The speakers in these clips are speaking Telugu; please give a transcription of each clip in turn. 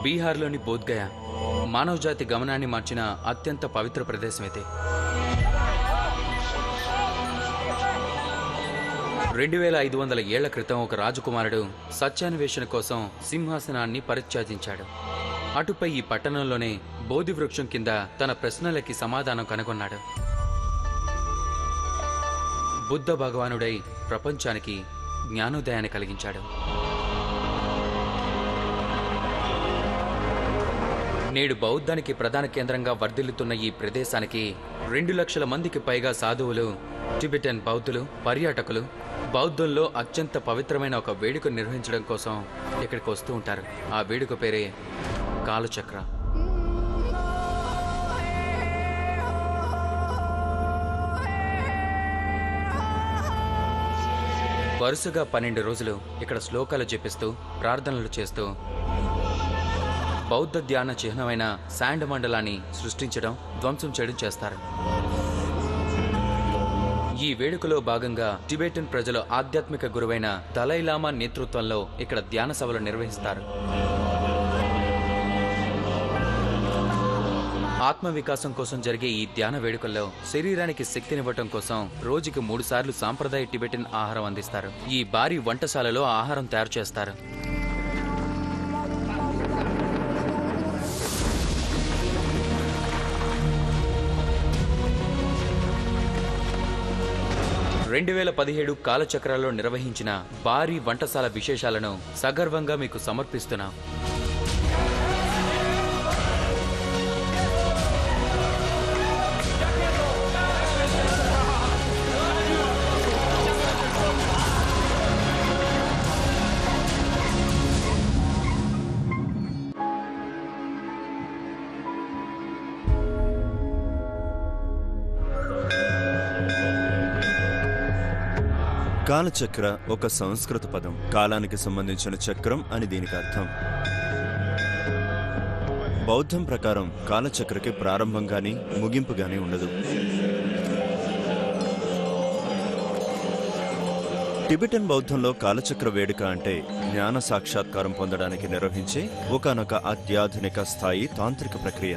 బీహార్లోని బోధ్గయా మానవజాతి గమనాన్ని మార్చిన అత్యంత పవిత్ర ప్రదేశం ఇది. 2500 ఏళ్ల క్రితం ఒక రాజకుమారుడు సత్యాన్వేషణ కోసం సింహాసనాన్ని పరిత్యాజించాడు. అటుపై ఈ పట్టణంలోనే బోధి వృక్షం కింద తన ప్రశ్నలకి సమాధానం కనుగొన్నాడు. బుద్ధ భగవానుడై ప్రపంచానికి జ్ఞానోదయాన్ని కలిగించాడు. నేడు బౌద్ధానికి ప్రధాన కేంద్రంగా వర్ధిల్లుతున్న ఈ ప్రదేశానికి 2 లక్షల మందికి పైగా సాధువులు, టిబెటన్ బౌద్ధులు, పర్యాటకులు బౌద్ధంలో అత్యంత పవిత్రమైన ఒక వేడుక నిర్వహించడం కోసం ఇక్కడికి వస్తూ ఉంటారు. ఆ వేడుక పేరే కాలచక్ర. వరుసగా 12 రోజులు ఇక్కడ శ్లోకాలు జపిస్తూ ప్రార్థనలు చేస్తూ బౌద్ధ ధ్యాన చిహ్నమైన శాండ్ మండలాన్ని సృష్టించడం, ధ్వంసం చేయడం చేస్తారు. ఈ వేడుకలో భాగంగా టిబెటన్ ప్రజల ఆధ్యాత్మిక గురువైన దలైలామా నేతృత్వంలో ఇక్కడ ధ్యాన సభలు నిర్వహిస్తారు. ఆత్మ వికాసం కోసం జరిగే ఈ ధ్యాన వేడుకల్లో శరీరానికి శక్తినివ్వటం కోసం రోజుకి 3 సార్లు సాంప్రదాయ టిబెటన్ ఆహారం అందిస్తారు. ఈ భారీ వంటశాలలో ఆహారం తయారు చేస్తారు. 2017 కాలచక్రాల్లో నిర్వహించిన భారీ వంటశాల విశేషాలను సగర్వంగా మీకు సమర్పిస్తున్నాం. కాలచక్ర ఒక సంస్కృత పదం. కాలానికి సంబంధించిన చక్రం అని దీనికి అర్థం. బౌద్ధం ప్రకారం కాలచక్రకి ప్రారంభం గాని ముగింపు గాని ఉండదు. టిబెటన్ బౌద్ధంలో కాలచక్ర వేడుక అంటే జ్ఞాన సాక్షాత్కారం పొందడానికి నిర్వహించే ఒకానొక అత్యాధునిక స్థాయి తాంత్రిక ప్రక్రియ.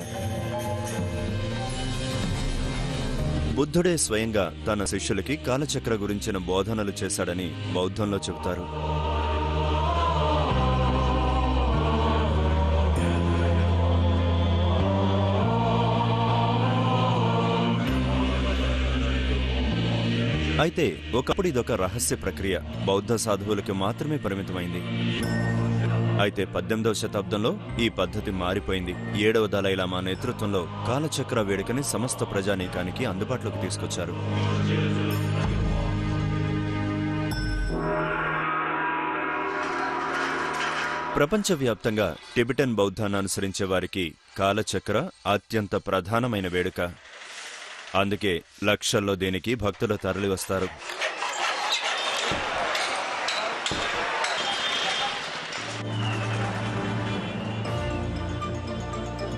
బుద్ధుడే స్వయంగా తన శిష్యులకి కాలచక్ర గురించిన బోధనలు చేశాడని బౌద్ధంలో చెబుతారు. అయితే ఒకప్పుడు ఇదొక రహస్య ప్రక్రియ బౌద్ధ సాధువులకి మాత్రమే పరిమితమైంది. అయితే 18వ శతాబ్దంలో ఈ పద్ధతి మారిపోయింది. 7వ దలైలామా నేతృత్వంలో కాలచక్ర వేడుకని సమస్త ప్రజానీకానికి అందుబాటులోకి తీసుకొచ్చారు. ప్రపంచవ్యాప్తంగా టిబెటన్ బౌద్ధాన్ని అనుసరించే వారికి కాలచక్ర అత్యంత ప్రధానమైన వేడుక. అందుకే లక్షల్లో దీనికి భక్తులు తరలివస్తారు.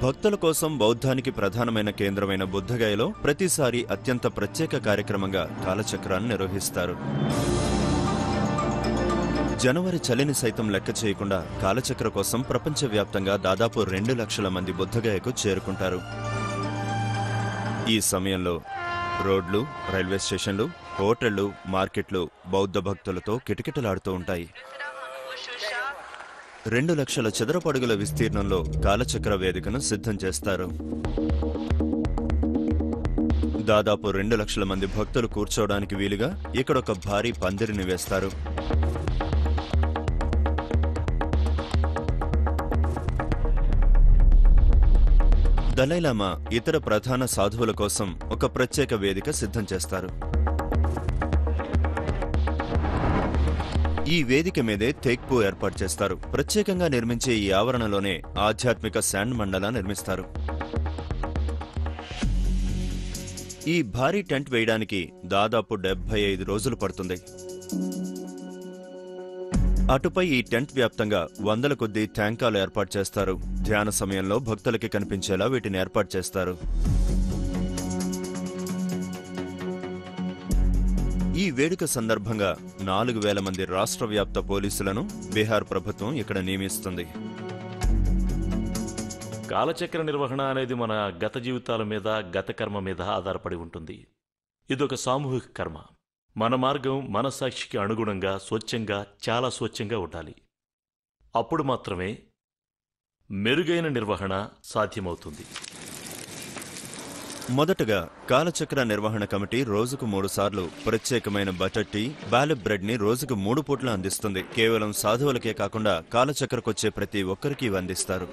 భక్తుల కోసం బౌద్ధానికి ప్రధానమైన కేంద్రమైన బుద్ధగయలో ప్రతిసారి అత్యంత ప్రత్యేక కార్యక్రమంగా కాలచక్రాన్ని నిర్వహిస్తారు. జనవరి చలిని సైతం లెక్క చేయకుండా కాలచక్ర కోసం ప్రపంచవ్యాప్తంగా దాదాపు 2 లక్షల మంది బుద్ధగయకు చేరుకుంటారు. ఈ సమయంలో రోడ్లు, రైల్వే స్టేషన్లు, హోటళ్లు, మార్కెట్లు బౌద్ధ భక్తులతో కిటకిటలాడుతూ ఉంటాయి. 2 లక్షల చదరపు అడుగుల విస్తీర్ణంలో కాలచక్ర వేదికను సిద్ధం చేస్తారు. దాదాపు 2 లక్షల మంది భక్తులు కూర్చోవడానికి వీలుగా ఇక్కడొక భారీ పందిరిని వేస్తారు. దలైలామా ఇతర ప్రధాన సాధువుల కోసం ఒక ప్రత్యేక వేదిక సిద్ధం చేస్తారు. ఈ వేదిక మీదే తేక్పూ ఏర్పాటు చేస్తారు. ప్రత్యేకంగా నిర్మించే ఈ ఆవరణలోనే ఆధ్యాత్మిక శాండ్ మండలా నిర్మిస్తారు. ఈ భారీ టెంట్ వేయడానికి దాదాపు 75 రోజులు పడుతుంది. అటుపై ఈ టెంట్ వ్యాప్తంగా 100ల కొద్దీ ట్యాంకాలు ఏర్పాటు చేస్తారు. ధ్యాన సమయంలో భక్తులకి కనిపించేలా వీటిని ఏర్పాటు చేస్తారు. ఈ వేడుక సందర్భంగా 4000 మంది రాష్ట్ర వ్యాప్త పోలీసులను బీహార్ ప్రభుత్వం ఇక్కడ నియమిస్తుంది. కాలచక్ర నిర్వహణ అనేది మన గత జీవితాల మీద, గత కర్మ మీద ఆధారపడి ఉంటుంది. ఇదొక సామూహిక కర్మ. మన మార్గం మనస్సాక్షికి అనుగుణంగా, స్వచ్ఛంగా, చాలా స్వచ్ఛంగా ఉండాలి. అప్పుడు మాత్రమే మెరుగైన నిర్వహణ సాధ్యమవుతుంది. మొదటగా కాలచక్ర నిర్వహణ కమిటీ రోజుకు 3 సార్లు ప్రత్యేకమైన బటర్ టీ, బాలెబ్ బ్రెడ్ ని రోజుకు 3 పూట్ల అందిస్తుంది. కేవలం సాధువులకే కాకుండా కాలచక్రకొచ్చే ప్రతి ఒక్కరికి ఇవి అందిస్తారు.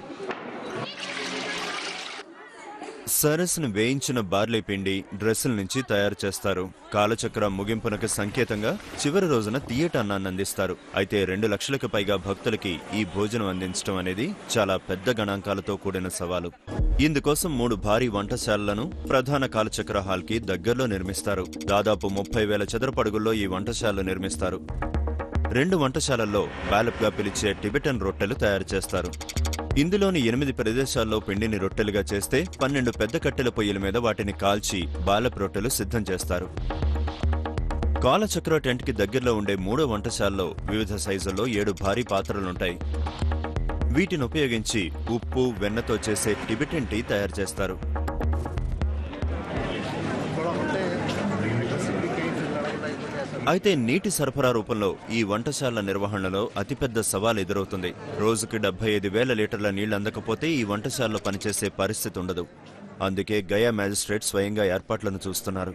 సరస్సును వేయించిన బార్లీ పిండి డ్రెస్సుల నుంచి తయారు చేస్తారు. కాలచక్ర ముగింపునకు సంకేతంగా చివరి రోజున తియ్యటి అన్నాన్ని అందిస్తారు. అయితే 2 లక్షలకు పైగా భక్తులకి ఈ భోజనం అందించడం అనేది చాలా పెద్ద గణాంకాలతో కూడిన సవాలు. ఇందుకోసం 3 భారీ వంటశాలలను ప్రధాన కాలచక్ర హాల్ కి దగ్గరలో నిర్మిస్తారు. దాదాపు 30,000 చదరపడుగుల్లో ఈ వంటశాలలు నిర్మిస్తారు. 2 వంటశాలల్లో బాలెబ్ గా పిలిచే టిబెటన్ రొట్టెలు తయారు చేస్తారు. ఇందులోని 8 ప్రదేశాల్లో పిండిని రొట్టెలుగా చేస్తే 12 పెద్ద కట్టెల పొయ్యిల మీద వాటిని కాల్చి బాలెబ్ రొట్టెలు సిద్ధం చేస్తారు. కాలచక్ర టెంట్ కి దగ్గరలో ఉండే 3వ వంటశాలలో వివిధ సైజుల్లో 7 భారీ పాత్రలుంటాయి. వీటిని ఉపయోగించి ఉప్పు, వెన్నతో చేసే టిబెటన్ టీ తయారు చేస్తారు. అయితే నీటి సరఫరా రూపంలో ఈ వంటశాల నిర్వహణలో అతిపెద్ద సవాల్ ఎదురవుతుంది. రోజుకి 75,000 లీటర్ల నీళ్లు అందకపోతే ఈ వంటశాలలో పనిచేసే పరిస్థితి ఉండదు. అందుకే గయా మ్యాజిస్ట్రేట్ స్వయంగా ఏర్పాట్లను చూస్తున్నారు.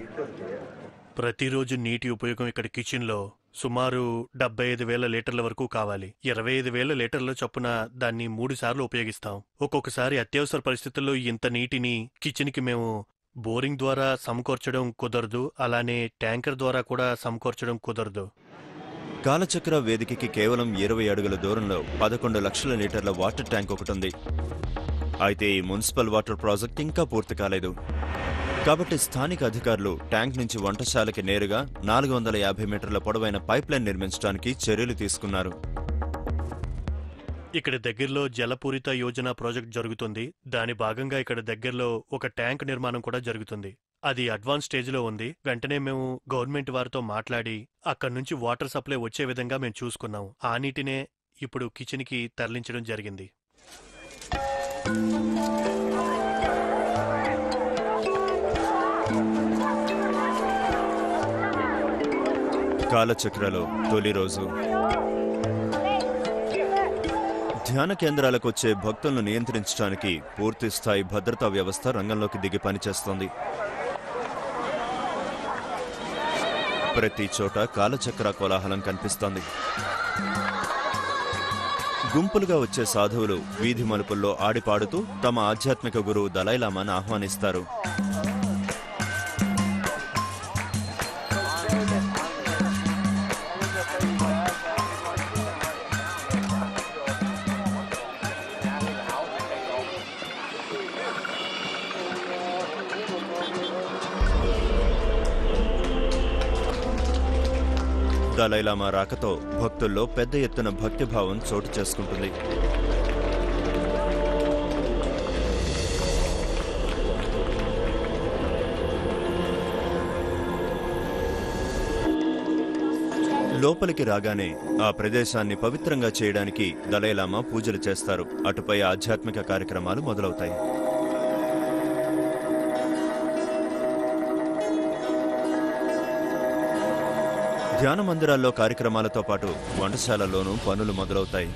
ప్రతిరోజు నీటి ఉపయోగం ఇక్కడ కిచెన్లో సుమారు 75,000 లీటర్ల వరకు కావాలి. 25,000 లీటర్ల చొప్పున దాన్ని 3 సార్లు ఉపయోగిస్తాం. ఒక్కొక్కసారి అత్యవసర పరిస్థితుల్లో ఇంత నీటిని కిచెన్కి మేము బోరింగ్ ద్వారా సమకూర్చడం కుదరదు, అలానే ట్యాంకర్ ద్వారా కూడా సమకూర్చడం కుదరదు. కాలచక్ర వేదికకి కేవలం 20 అడుగుల దూరంలో 11 లక్షల లీటర్ల వాటర్ ట్యాంక్ ఒకటి ఉంది. అయితే ఈ మున్సిపల్ వాటర్ ప్రాజెక్ట్ ఇంకా పూర్తి కాలేదు. కాబట్టి స్థానిక అధికారులు ట్యాంక్ నుంచి వంటశాలకి నేరుగా 450 మీటర్ల పొడవైన పైప్లైన్ నిర్మించడానికి చర్యలు తీసుకున్నారు. ఇక్కడ దగ్గరలో జలపూరిత యోజన ప్రాజెక్ట్ జరుగుతుంది. దాని భాగంగా ఇక్కడ దగ్గరలో ఒక ట్యాంక్ నిర్మాణం కూడా జరుగుతుంది. అది అడ్వాన్స్ స్టేజ్లో ఉంది. వెంటనే మేము గవర్నమెంట్ వారితో మాట్లాడి అక్కడి నుంచి వాటర్ సప్లై వచ్చే విధంగా మేము చూసుకున్నాం. ఆ నీటినే ఇప్పుడు కిచెన్కి తరలించడం జరిగింది. కాలచక్రలో తొలి రోజు ధ్యాన కేంద్రాలకు వచ్చే భక్తులను నియంత్రించడానికి పూర్తి స్థాయి భద్రతా వ్యవస్థ రంగంలోకి దిగి పనిచేస్తోంది. ప్రతి చోట కాలచక్ర కోలాహలం కనిపిస్తోంది. గుంపులుగా వచ్చే సాధువులు వీధి మలుపుల్లో ఆడిపాడుతూ తమ ఆధ్యాత్మిక గురువు దలైలామాను ఆహ్వానిస్తారు. దలైలామా రాకతో భక్తుల్లో పెద్ద ఎత్తున భక్తిభావం చోటు చేసుకుంటుంది. లోపలికి రాగానే ఆ ప్రదేశాన్ని పవిత్రంగా చేయడానికి దలైలామా పూజలు చేస్తారు. అటుపై ఆధ్యాత్మిక కార్యక్రమాలు మొదలవుతాయి. ధ్యాన మందిరాల్లో కార్యక్రమాలతో పాటు వంటశాలలోనూ పనులు మొదలవుతాయి.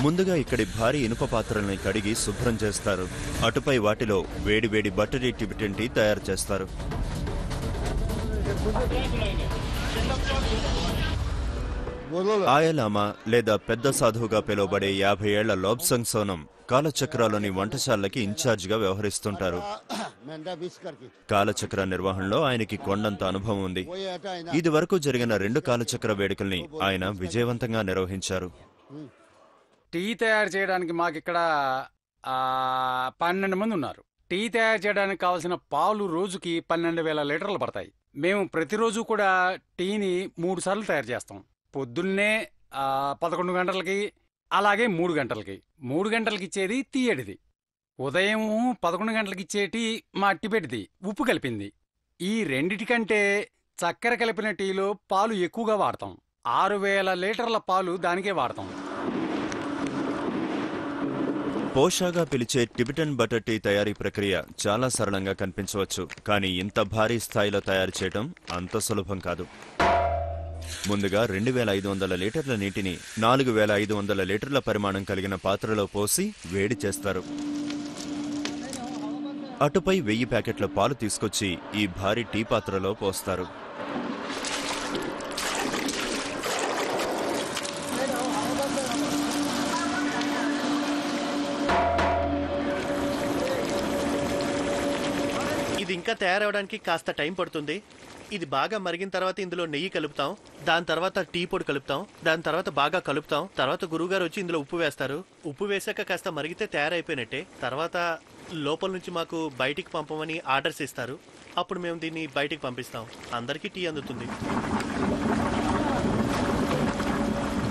ముందుగా ఇక్కడి భారీ ఇనుప పాత్రల్ని కడిగి శుభ్రం చేస్తారు. అటుపై వాటిలో వేడివేడి బటరీ టిబెటన్ టీ తయారు చేస్తారు. ఆయలామా లేదా పెద్ద సాధువుగా పిలువబడే 50 ఏళ్ల లోబ్సంగ్ సోనం కాలచక్రాలోని వంటశాలకి ఇన్ఛార్జిగా వ్యవహరిస్తుంటారు. కాలచక్ర నిర్వహణలో ఆయనకి కొండంత అనుభవం ఉంది. ఇది వరకు జరిగిన 2 కాలచక్ర వేడుకల్ని ఆయన విజయవంతంగా నిర్వహించారు. టీ తయారు చేయడానికి మాకిక్కడ 12 మంది ఉన్నారు. టీ తయారు చేయడానికి కావాల్సిన పాలు రోజుకి 12,000 లీటర్లు పడతాయి. మేము ప్రతిరోజు కూడా టీని 3 సార్లు తయారు చేస్తాం. పొద్దున్నే 11 గంటలకి, అలాగే 3 గంటలకి. 3 గంటలకి ఇచ్చేది తీయడిది. ఉదయం 11 గంటలకి ఇచ్చే టీ మా టిబెట్ది, ఉప్పు కలిపింది. ఈ రెండిటికంటే చక్కెర కలిపిన టీలో పాలు ఎక్కువగా వాడతాం. 6,000 లీటర్ల పాలు దానికే వాడతాం. పోషాగా పిలిచే టిబెటన్ బటర్ టీ తయారీ ప్రక్రియ చాలా సరళంగా కనిపించవచ్చు, కానీ ఇంత భారీ స్థాయిలో తయారు చేయడం అంత సులభం కాదు. ముందుగా 2500 లీటర్ల నీటిని 4500 లీటర్ల పరిమాణం కలిగిన పాత్రలో పోసి వేడి చేస్తారు. అటుపై 1000 ప్యాకెట్ల పాలు తీసుకొచ్చి ఈ భారీ టీ పాత్రలో పోస్తారు. ఇది ఇంకా తయారవడానికి కాస్త టైం పడుతుంది. ఇది బాగా మరిగిన తర్వాత ఇందులో నెయ్యి కలుపుతాం, దాని తర్వాత టీ పొడి కలుపుతాం, దాని తర్వాత బాగా కలుపుతాం. తర్వాత గురువుగారు వచ్చి ఇందులో ఉప్పు వేస్తారు. ఉప్పు వేసాక కాస్త మరిగితే తయారైపోయినట్టే. తర్వాత లోపల నుంచి మాకు బయటికి పంపమని ఆర్డర్స్ ఇస్తారు. అప్పుడు మేము దీన్ని బయటికి పంపిస్తాం. అందరికీ టీ అందుతుంది.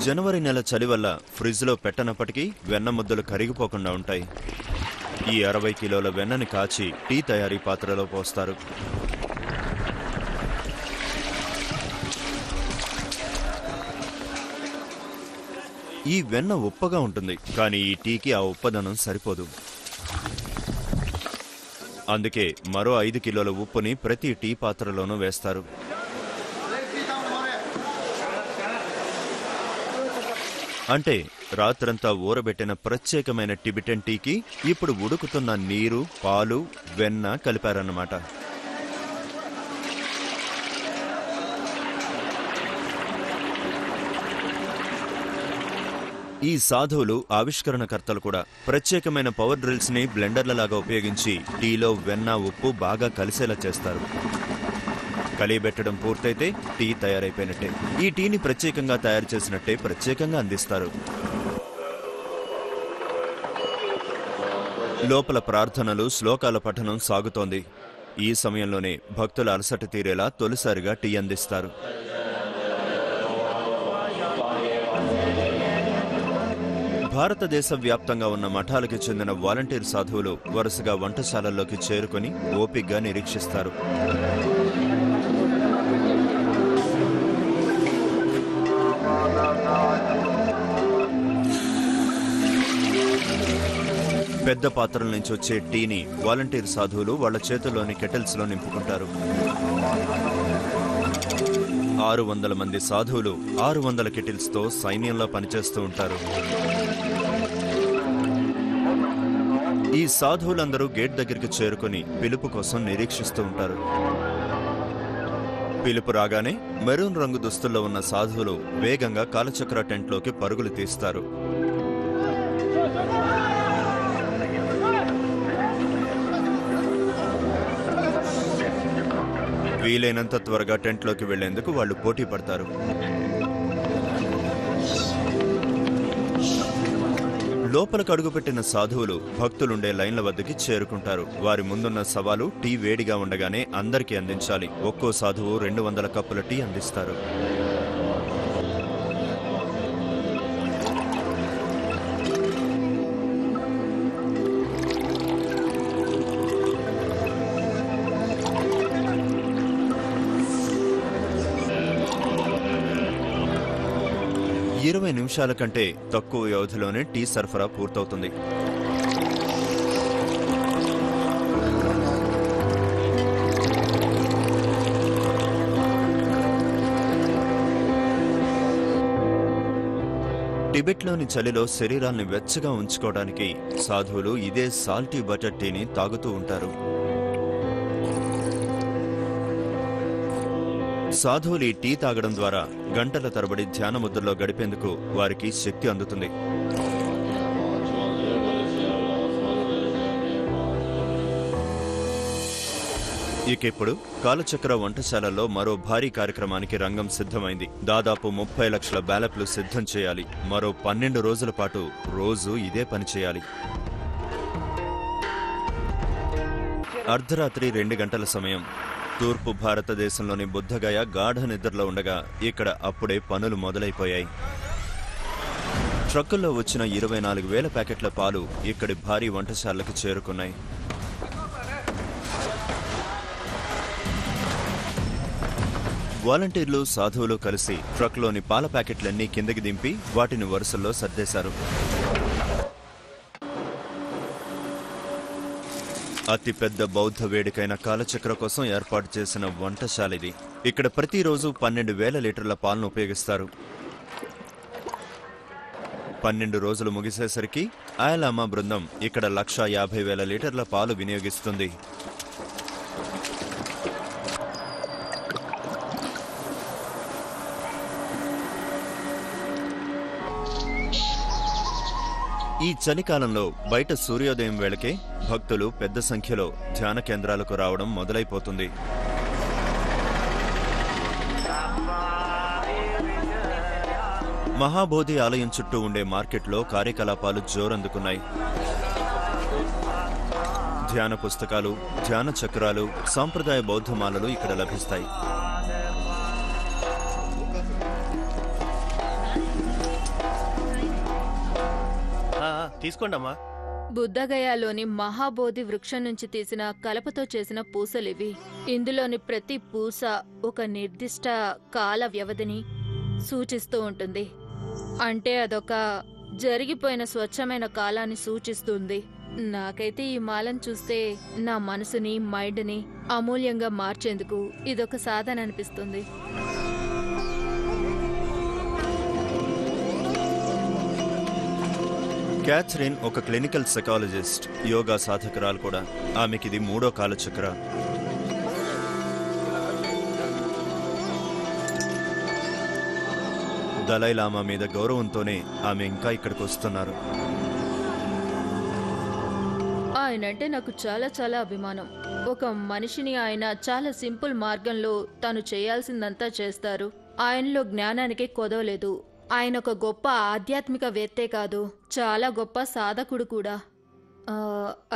జనవరి నెల చలి వల్ల ఫ్రిడ్జ్లో పెట్టనప్పటికీ వెన్న ముద్దలు కరిగిపోకుండా ఉంటాయి. ఈ 60 కిలోల వెన్నని కాచి టీ తయారీ పాత్రలో పోస్తారు. ఈ వెన్న ఉప్పగా ఉంటుంది, కానీ ఈ టీకి ఆ ఉప్పదనం సరిపోదు. అందుకే మరో 5 కిలోల ఉప్పుని ప్రతి టీ పాత్రలోనూ వేస్తారు. అంటే రాత్రంతా ఊరబెట్టిన ప్రత్యేకమైన టిబెటన్ టీకి ఇప్పుడు ఉడుకుతున్న నీరు, పాలు, వెన్న కలిపారన్నమాట. ఈ సాధువులు ఆవిష్కరణకర్తలు కూడా ప్రత్యేకమైన పవర్ డ్రిల్స్ ని బ్లెండర్లలాగా ఉపయోగించి టీలో వెన్న, ఉప్పు బాగా కలిసేలా చేస్తారు. కలియబెట్టడం పూర్తయితే టీ తయారైపోయినట్టే. ఈ టీని ప్రత్యేకంగా తయారు చేసినట్టే ప్రత్యేకంగా అందిస్తారు. లోపల ప్రార్థనలు, శ్లోకాల పఠనం సాగుతోంది. ఈ సమయంలోనే భక్తుల అలసట తీరేలా తొలిసారిగా టీ అందిస్తారు. భారతదేశ వ్యాప్తంగా ఉన్న మఠాలకు చెందిన వాలంటీర్ సాధువులు వరుసగా వంటశాలల్లోకి చేరుకొని ఓపిగ్గా నిరీక్షిస్తారు. పెద్ద పాత్రల నుంచి వచ్చే టీని వాలంటీర్ సాధువులు వాళ్ల చేతుల్లోని కెటిల్స్లో నింపుకుంటారు. 600 మంది సాధువులు 600 కెటిల్స్తో సైన్యంలో పనిచేస్తూ ఉంటారు. ఈ సాధువులందరూ గేట్ దగ్గరికి చేరుకుని పిలుపు కోసం నిరీక్షిస్తూ ఉంటారు. పిలుపు రాగానే మెరూన్ రంగు దుస్తుల్లో ఉన్న సాధువులు వేగంగా కాలచక్ర టెంట్లోకి పరుగులు తీస్తారు. వీలైనంత త్వరగా టెంట్లోకి వెళ్లేందుకు వాళ్ళు పోటీ పడతారు. లోపలకు అడుగుపెట్టిన సాధువులు భక్తులుండే లైన్ల వద్దకి చేరుకుంటారు. వారి ముందున్న సవాలు టీ వేడిగా ఉండగానే అందరికీ అందించాలి. ఒక్కో సాధువు 200 కప్పుల టీ అందిస్తారు. నిమిషాల కంటే తక్కువ వ్యవధిలోనే టీ సరఫరా పూర్తవుతుంది. టిబెట్లోని చలిలో శరీరాల్ని వెచ్చగా ఉంచుకోవడానికి సాధువులు ఇదే సాల్టీ బటర్ టీని తాగుతూ ఉంటారు. సాధువులు ఈ టీ తాగడం ద్వారా గంటల తరబడి ధ్యాన ముద్రలో గడిపేందుకు వారికి శక్తి అందుతుంది. ఇకిప్పుడు కాలచక్ర వంటశాలలో మరో భారీ కార్యక్రమానికి రంగం సిద్ధమైంది. దాదాపు 30 లక్షల బ్యాలెట్లు సిద్ధం చేయాలి. మరో 12 రోజుల పాటు రోజు ఇదే పని చేయాలి. అర్ధరాత్రి 2 గంటల సమయం. తూర్పు భారతదేశంలోని బుద్ధగయ గాఢ నిద్రలో ఉండగా ఇక్కడ అప్పుడే పనులు మొదలైపోయాయి. ట్రక్కుల్లో వచ్చిన 24,000 ప్యాకెట్ల పాలు ఇక్కడి భారీ వంటశాలకు చేరుకున్నాయి. వాలంటీర్లు, సాధువులు కలిసి ట్రక్లోని పాల ప్యాకెట్లన్నీ కిందకి దింపి వాటిని వరుసల్లో సర్దేశారు. అతిపెద్ద బౌద్ధ వేడుకైన కాలచక్ర కోసం ఏర్పాటు చేసిన వంటశాలిది. ఇక్కడ ప్రతిరోజు 12,000 లీటర్ల పాలను ఉపయోగిస్తారు. 12 రోజులు ముగిసేసరికి ఆయలామా బృందం ఇక్కడ 150,000 లీటర్ల పాలు వినియోగిస్తుంది. ఈ చలికాలంలో బయట సూర్యోదయం వేళకే భక్తులు పెద్ద సంఖ్యలో ధ్యాన కేంద్రాలకు రావడం మొదలైపోతుంది. మహాబోధి ఆలయం చుట్టూ ఉండే మార్కెట్లో కార్యకలాపాలు జోరందుకున్నాయి. ధ్యాన పుస్తకాలు, ధ్యాన చక్రాలు, సాంప్రదాయ బౌద్ధమాలలు ఇక్కడ లభిస్తాయి. తీసుకోండి అమ్మా. బుద్ధగయాలోని మహాబోధి వృక్షం నుంచి తీసిన కలపతో చేసిన పూసలివి. ఇందులోని ప్రతి పూస ఒక నిర్దిష్ట కాల వ్యవధిని సూచిస్తూ ఉంటుంది. అంటే అదొక జరిగిపోయిన స్వచ్ఛమైన కాలాన్ని సూచిస్తుంది. నాకైతే ఈ మాలను చూస్తే నా మనసుని, మైండ్ని అమూల్యంగా మార్చేందుకు ఇదొక సాధన అనిపిస్తుంది. క్యాథరిన్ ఒక క్లినికల్ సైకాలజిస్ట్, యోగా సాధకురాలు కూడా. ఆమెకిది 3వ కాలచక్ర. దలైలామా మీద గౌరవంతోనే ఆమె ఇంకా ఇక్కడికి వస్తున్నారు. ఆయనంటే నాకు చాలా చాలా అభిమానం. ఒక మనిషిని ఆయన చాలా సింపుల్ మార్గంలో తను చేయాల్సిందంతా చేస్తారు. ఆయనలో జ్ఞానానికి కొదవలేదు. ఆయన ఒక గొప్ప ఆధ్యాత్మికవేత్తే కాదు, చాలా గొప్ప సాధకుడు కూడా.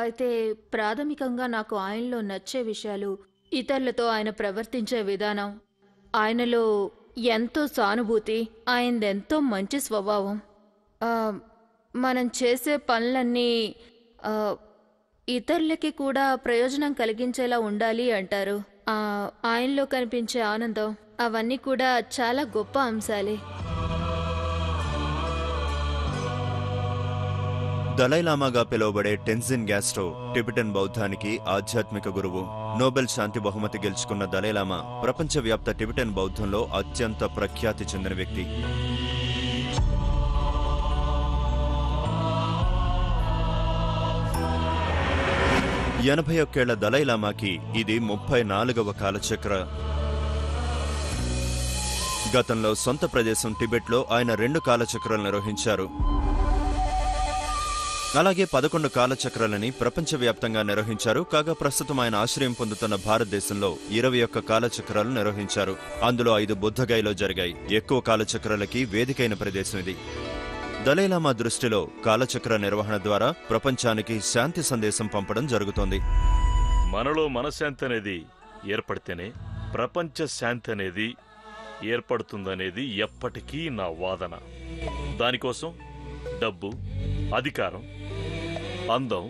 అయితే ప్రాథమికంగా నాకు ఆయనలో నచ్చే విషయాలు ఇతరులతో ఆయన ప్రవర్తించే విధానం, ఆయనలో ఎంతో సానుభూతి, ఆయనదెంతో మంచి స్వభావం. మనం చేసే పనులన్నీ ఇతరులకి కూడా ప్రయోజనం కలిగించేలా ఉండాలి అంటారు. ఆయనలో కనిపించే ఆనందం, అవన్నీ కూడా చాలా గొప్ప అంశాలే. దలైలామాగా పిలువబడే టెన్జిన్ గ్యాస్టో టిబెటన్ బౌద్ధానికి ఆధ్యాత్మిక గురువు. నోబెల్ శాంతి బహుమతి గెలుచుకున్న దలైలామా ప్రపంచవ్యాప్త టిబెటన్ బౌద్ధంలో అత్యంత ప్రఖ్యాతి చెందిన వ్యక్తి. ఏళ్ల దలైలామాకి ఇది 34వ కాలచక్ర. గతంలో సొంత ప్రదేశం టిబెట్లో ఆయన 2 కాలచక్రాలు నిర్వహించారు. అలాగే 11 కాలచక్రాలని ప్రపంచవ్యాప్తంగా నిర్వహించారు. కాగా ప్రస్తుతం ఆయన ఆశ్రయం పొందుతున్న భారతదేశంలో 21 కాలచక్రాలు నిర్వహించారు. అందులో 5 బుద్ధగయలో జరిగాయి. ఎక్కువ కాలచక్రాలకి వేదికైన ప్రదేశం ఇది. దలైలామా దృష్టిలో కాలచక్ర నిర్వహణ ద్వారా ప్రపంచానికి శాంతి సందేశం పంపడం జరుగుతోంది. మనలో మనశ్శాంతి అనేది ఏర్పడితేనే ప్రపంచ శాంతి అనేది ఏర్పడుతుందనేది ఎప్పటికీ నా వాదన. దానికోసం డబ్బు, అధికారం, అందం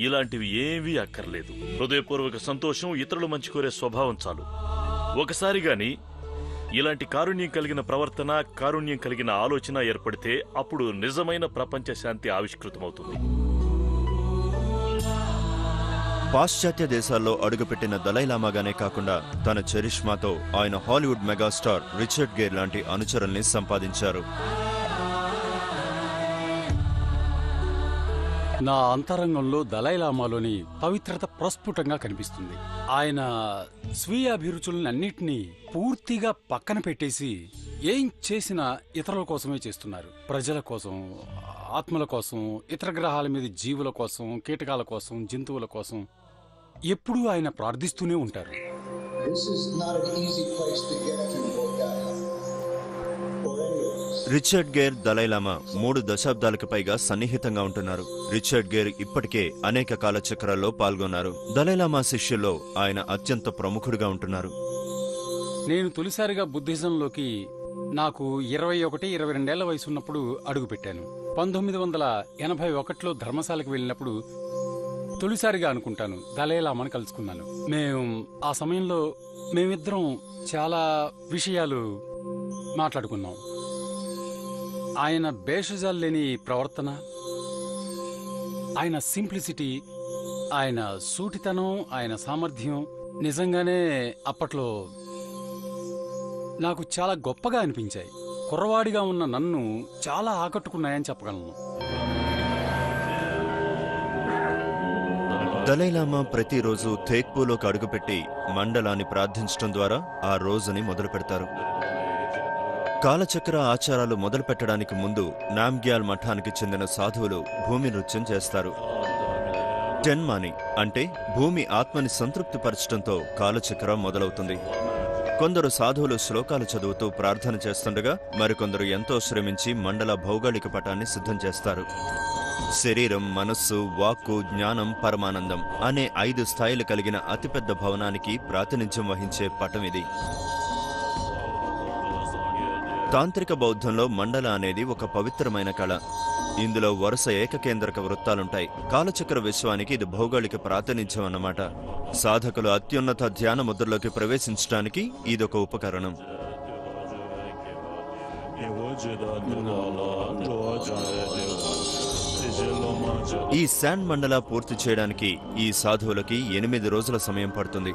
ఇలాంటివి ఏవీ అక్కర్లేదు. హృదయపూర్వక సంతోషం, ఇతరులు మంచి కోరే స్వభావం చాలు. ఒకసారి గాని ఇలాంటి కారుణ్యం కలిగిన ప్రవర్తన, కారుణ్యం కలిగిన ఆలోచన ఏర్పడితే అప్పుడు నిజమైన ప్రపంచ శాంతి ఆవిష్కృతమవుతుంది. పాశ్చాత్య దేశాల్లో అడుగుపెట్టిన దలైలామాగానే కాకుండా తన చరిష్మాతో ఆయన హాలీవుడ్ మెగాస్టార్ రిచర్డ్ గేర్ లాంటి అనుచరుల్ని సంపాదించారు. నా అంతరంగంలో దలైలామాలోని పవిత్రత ప్రస్ఫుటంగా కనిపిస్తుంది. ఆయన స్వీయ అభిరుచులన్నింటినీ పూర్తిగా పక్కన పెట్టేసి ఏం చేసినా ఇతరుల కోసమే చేస్తున్నారు. ప్రజల కోసం, ఆత్మల కోసం, ఇతర గ్రహాల మీద జీవుల కోసం, కీటకాల కోసం, జంతువుల కోసం ఎప్పుడూ ఆయన ప్రార్థిస్తూనే ఉంటారు. రిచర్డ్ గేర్, దలైలామా 3 దశాబ్దాలకు పైగా సన్నిహితంగా ఉంటున్నారు. రిచర్డ్ గేర్ ఇప్పటికే అనేక కాలచక్రాల్లో పాల్గొన్నారు. దలైలామా శిష్యుల్లో ఆయన అత్యంత ప్రముఖుడిగా ఉంటున్నారు. నేను తొలిసారిగా బుద్ధిజంలోకి నాకు 21-22 వయసున్నప్పుడు అడుగుపెట్టాను. 1981లో ధర్మశాలకు వెళ్ళినప్పుడు తొలిసారిగా అనుకుంటాను దలైలామాను కలుసుకున్నాను. ఆ సమయంలో మేమిద్దరం చాలా విషయాలు మాట్లాడుకున్నాం. ఆయన భేషజాలు లేని ప్రవర్తన, ఆయన సింప్లిసిటీ, ఆయన సూటితనం, ఆయన సామర్థ్యం నిజంగానే అప్పట్లో నాకు చాలా గొప్పగా అనిపించాయి. కుర్రవాడిగా ఉన్న నన్ను చాలా ఆకట్టుకున్నాయని చెప్పగలను. దలైలామా ప్రతిరోజు థేక్పూలోకి అడుగుపెట్టి మండలాన్ని ప్రార్థించడం ద్వారా ఆ రోజుని మొదలు పెడతారు. కాలచక్ర ఆచారాలు మొదలు పెట్టడానికి ముందు నామ్గ్యాల్ మఠానికి చెందిన సాధువులు భూమి నృత్యం చేస్తారు. టెన్మాని అంటే భూమి ఆత్మని సంతృప్తిపరచడంతో కాలచక్ర మొదలవుతుంది. కొందరు సాధువులు శ్లోకాలు చదువుతూ ప్రార్థన చేస్తుండగా మరికొందరు ఎంతో శ్రమించి మండల భౌగోళిక పటాన్ని సిద్ధం చేస్తారు. శరీరం, మనస్సు, వాక్కు, జ్ఞానం, పరమానందం అనే 5 స్థాయిలు కలిగిన అతిపెద్ద భవనానికి ప్రాతినిధ్యం వహించే పటం ఇది. తాంత్రిక బౌద్ధంలో మండల అనేది ఒక పవిత్రమైన కళ. ఇందులో వరుస ఏకకేంద్రక వృత్తాలుంటాయి. కాలచక్ర విశ్వానికి ఇది భౌగోళిక ప్రాతినిధ్యం అన్నమాట. సాధకులు అత్యున్నత ధ్యాన ముద్రలోకి ప్రవేశించడానికి ఇదొక ఉపకరణం. ఈ శాండ్ మండల పూర్తి చేయడానికి ఈ సాధువులకి 8 రోజుల సమయం పడుతుంది.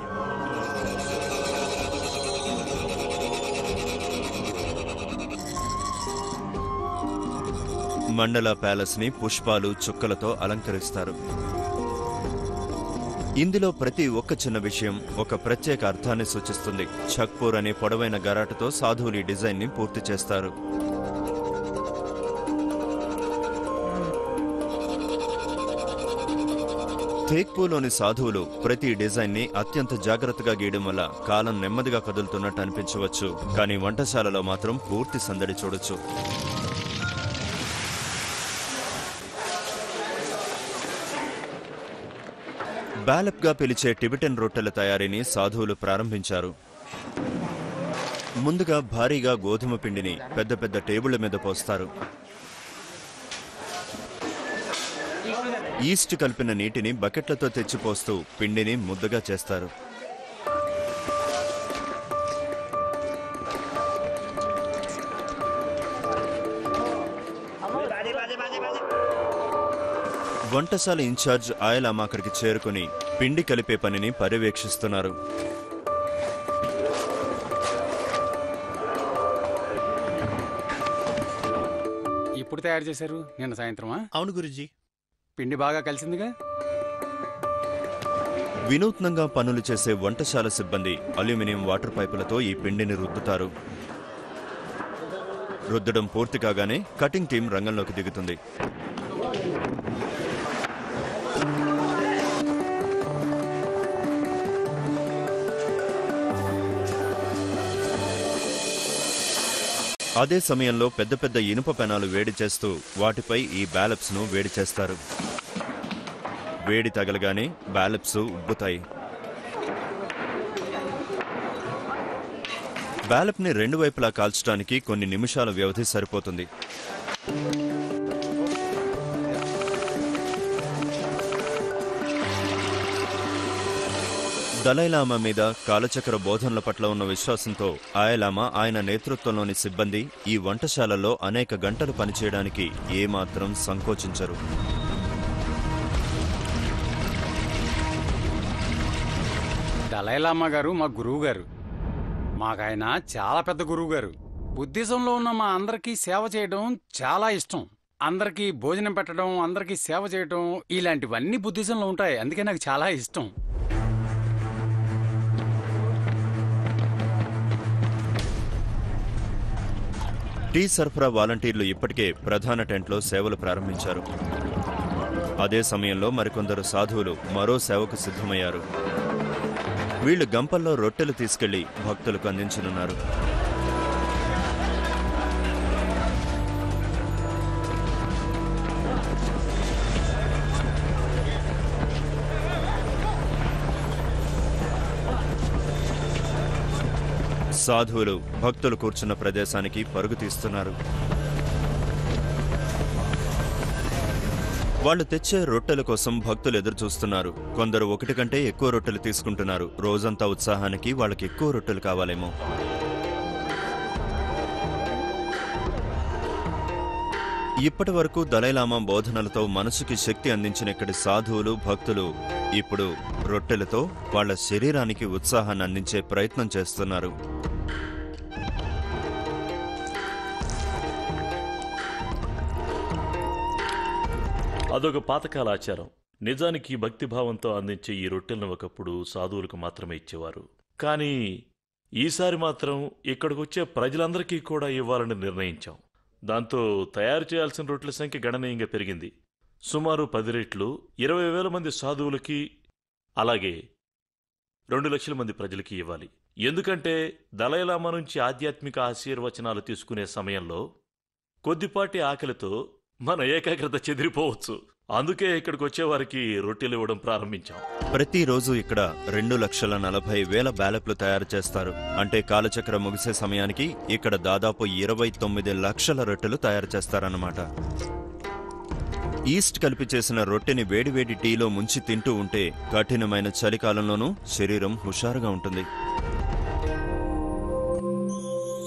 మండల ప్యాలెస్ ని పుష్పాలు, చుక్కలతో అలంకరిస్తారు. ఇందులో ప్రతి ఒక్క చిన్న విషయం ఒక ప్రత్యేక అర్థాన్ని సూచిస్తుంది. ఛక్పూర్ అనే పొడవైన గరాటతో సాధువులు ఈ డిజైన్ ని పూర్తి చేస్తారు. థేక్పూలోని సాధువులు ప్రతి డిజైన్ ని అత్యంత జాగ్రత్తగా గీయడం వల్ల కాలం నెమ్మదిగా కదులుతున్నట్టు అనిపించవచ్చు, కానీ వంటశాలలో మాత్రం పూర్తి సందడి చూడొచ్చు. బ్యాలప్గా పిలిచే టిబెటన్ రొట్టెల తయారీని సాధువులు ప్రారంభించారు. ముందుగా భారీగా గోధుమ పిండిని పెద్ద పెద్ద టేబుళ్ల మీద పోస్తారు. ఈస్ట్ కలిపిన నీటిని బకెట్లతో తెచ్చిపోస్తూ పిండిని ముద్దగా చేస్తారు. వంటశాల ఇన్ఛార్జ్ ఆయలామా అక్కడికి చేరుకుని పిండి కలిపే పనిని పర్యవేక్షిస్తున్నారు. ఇప్పుడు తయారు చేశారు? నిన్న సాయంత్రమా? అవును గురుజీ. పిండి బాగా కలిసిందిగా. వినూత్నంగా పనులు చేసే వంటశాల సిబ్బంది అల్యూమినియం వాటర్ పైపులతో ఈ పిండిని రుద్దుతారు. రుద్దడం పూర్తి కాగానే కటింగ్ టీం రంగంలోకి దిగుతుంది. అదే సమయంలో పెద్ద పెద్ద ఇనుప పెనాలు వేడి చేస్తూ వాటిపై ఈ బ్యాలప్స్ ను వేడి చేస్తారు. వేడి తగలగానే బ్యాలప్స్ ఉబ్బుతాయి. బ్యాలప్ ని 2 వైపులా కాల్చడానికి కొన్ని నిమిషాల వ్యవధి సరిపోతుంది. దలైలామా మీద కాలచక్ర బోధనల పట్ల ఉన్న విశ్వాసంతో ఆయలామా, ఆయన నేతృత్వంలోని సిబ్బంది ఈ వంటశాలలో అనేక గంటలు పనిచేయడానికి ఏమాత్రం సంకోచించరు. దలైలామా గారు మా గురువు గారు. మాకాయన చాలా పెద్ద గురువు గారు. బుద్ధిజంలో ఉన్న మా అందరికీ సేవ చేయడం చాలా ఇష్టం. అందరికీ భోజనం పెట్టడం, అందరికీ సేవ చేయడం, ఇలాంటివన్నీ బుద్ధిజంలో ఉంటాయి. అందుకే నాకు చాలా ఇష్టం. టీ సరఫరా వాలంటీర్లు ఇప్పటికే ప్రధాన టెంట్లో సేవలు ప్రారంభించారు. అదే సమయంలో మరికొందరు సాధువులు మరో సేవకు సిద్ధమయ్యారు. వీళ్లు గంపల్లో రొట్టెలు తీసుకెళ్లి భక్తులకు అందించనున్నారు. సాధువులు భక్తులు కూర్చున్న ప్రదేశానికి పరుగు తీస్తున్నారు. వాళ్ళు తెచ్చే రొట్టెల కోసం భక్తులు ఎదురుచూస్తున్నారు. కొందరు 1 కంటే ఎక్కువ రొట్టెలు తీసుకుంటున్నారు. రోజంతా ఉత్సాహానికి వాళ్ళకి ఎక్కువ రొట్టెలు కావాలేమో. ఇప్పటి వరకు దలైలామా బోధనలతో మనసుకి శక్తి అందించిన ఇక్కడి సాధువులు భక్తులు ఇప్పుడు రొట్టెలతో వాళ్ళ శరీరానికి ఉత్సాహాన్ని అందించే ప్రయత్నం చేస్తున్నారు. అదొక పాతకాల ఆచారం. నిజానికి భక్తిభావంతో అందించే ఈ రొట్టెలను ఒకప్పుడు సాధువులకు మాత్రమే ఇచ్చేవారు. కానీ ఈసారి మాత్రం ఇక్కడికొచ్చే ప్రజలందరికీ కూడా ఇవ్వాలని నిర్ణయించాం. దాంతో తయారు చేయాల్సిన రొట్టెల సంఖ్య గణనీయంగా పెరిగింది. సుమారు 10 రెట్లు 20,000 మంది సాధువులకి, అలాగే 2 లక్షల మంది ప్రజలకి ఇవ్వాలి. ఎందుకంటే దలైలామా నుంచి ఆధ్యాత్మిక ఆశీర్వచనాలు తీసుకునే సమయంలో కొద్దిపాటి ఆకలితో మన ఏకాగ్రత చెదిరిపోవచ్చు. అందుకే ఇక్కడికి వచ్చేవారికి రొట్టెలు ఇవ్వడం ప్రారంభించాం. ప్రతిరోజు ఇక్కడ 2,40,000 బ్యాలెట్లు తయారు చేస్తారు. అంటే కాలచక్రం ముగిసే సమయానికి ఇక్కడ దాదాపు 29 లక్షల రొట్టెలు తయారు చేస్తారన్నమాట. ఈస్ట్ కలిపి చేసిన రొట్టెని వేడివేడి టీలో ముంచి తింటూ ఉంటే కఠినమైన చలికాలంలోనూ శరీరం హుషారుగా ఉంటుంది.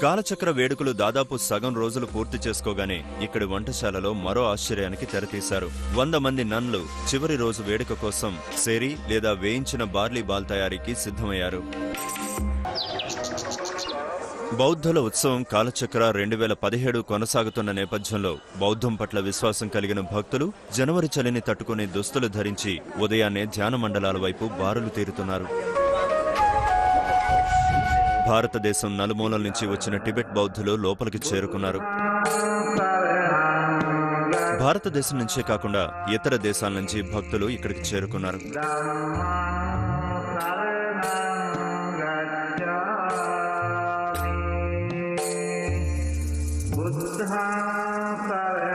కాలచక్ర వేడుకలు దాదాపు సగం రోజులు పూర్తి చేసుకోగానే ఇక్కడి వంటశాలలో మరో ఆశ్చర్యానికి తెరతీశారు. 100 మంది నన్లు చివరి రోజు వేడుక కోసం సేరి లేదా వేయించిన బార్లీ బాల్ తయారీకి సిద్ధమయ్యారు. బౌద్ధుల ఉత్సవం కాలచక్ర 2017 కొనసాగుతున్న నేపథ్యంలో బౌద్ధం పట్ల విశ్వాసం కలిగిన భక్తులు జనవరి చలిని తట్టుకునే దుస్తులు ధరించి ఉదయాన్నే ధ్యాన మండలాల వైపు బారులు తీరుతున్నారు. భారతదేశం నలుమూలల నుంచి వచ్చిన టిబెట్ బౌద్ధులు లోపలికి చేరుకున్నారు. భారతదేశం నుంచే కాకుండా ఇతర దేశాల నుంచి భక్తులు ఇక్కడికి చేరుకున్నారు.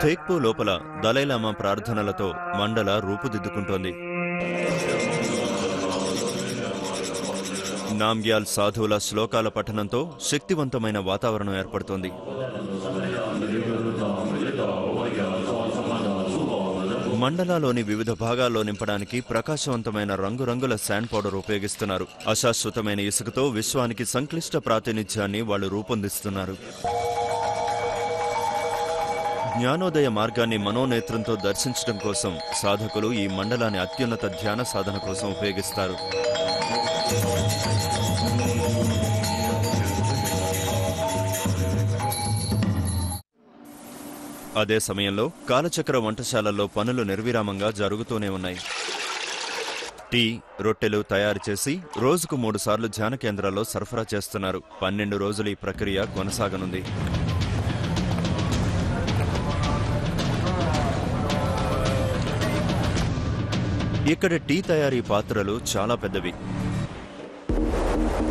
థేక్పూ లోపల దలైలామా ప్రార్థనలతో మండల రూపుదిద్దుకుంటోంది. నామ్గ్యాల్ సాధువుల శ్లోకాల పఠనంతో శక్తివంతమైన వాతావరణం ఏర్పడుతోంది. మండలాలోని వివిధ భాగాల్లో నింపడానికి ప్రకాశవంతమైన రంగురంగుల శాండ్ పౌడర్ ఉపయోగిస్తున్నారు. అశాశ్వతమైన ఇసుకతో విశ్వానికి సంక్లిష్ట ప్రాతినిధ్యాన్ని వాళ్ళు రూపొందిస్తున్నారు. జ్ఞానోదయ మార్గాన్ని మనోనేత్రంతో దర్శించడం కోసం సాధకులు ఈ మండలాన్ని అత్యున్నత ధ్యాన సాధన కోసం ఉపయోగిస్తారు. అదే సమయంలో కాలచక్ర వంటశాలల్లో పనులు నిర్విరామంగా జరుగుతూనే ఉన్నాయి. టీ, రొట్టెలు తయారు చేసి రోజుకు 3 సార్లు ధ్యాన కేంద్రాల్లో సరఫరా చేస్తున్నారు. 12 రోజులు ఈ ప్రక్రియ కొనసాగనుంది. ఇక్కడ టీ తయారీ పాత్రలు చాలా పెద్దవి.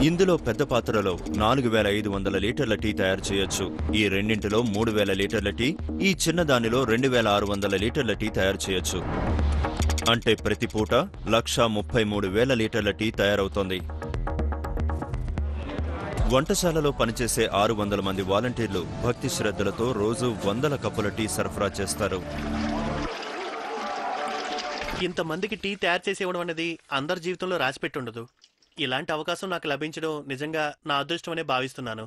ఇందులో పెద్ద పాత్రలో 4,500 లీటర్ల టీ తయారు చేయొచ్చు. ఈ రెండింటిలో 3,000 లీటర్ల టీ, ఈ చిన్నదానిలో 2,600 లీటర్ల టీ తయారు చేయొచ్చు. అంటే ప్రతి పూట 1,33,000 లీటర్ల టీ తయారవుతోంది. వంటశాలలో పనిచేసే 600 మంది వాలంటీర్లు భక్తి శ్రద్ధలతో రోజు 100 కప్పుల టీ సరఫరా చేస్తారు. ఇంతమందికి టీ తయారు చేసి ఇవ్వడం అనేది అందరి జీవితంలో రాసిపెట్టి ఉండదు. ఇలాంటి అవకాశం నాకు లభించడం నిజంగా నా అదృష్టమనే భావిస్తున్నాను.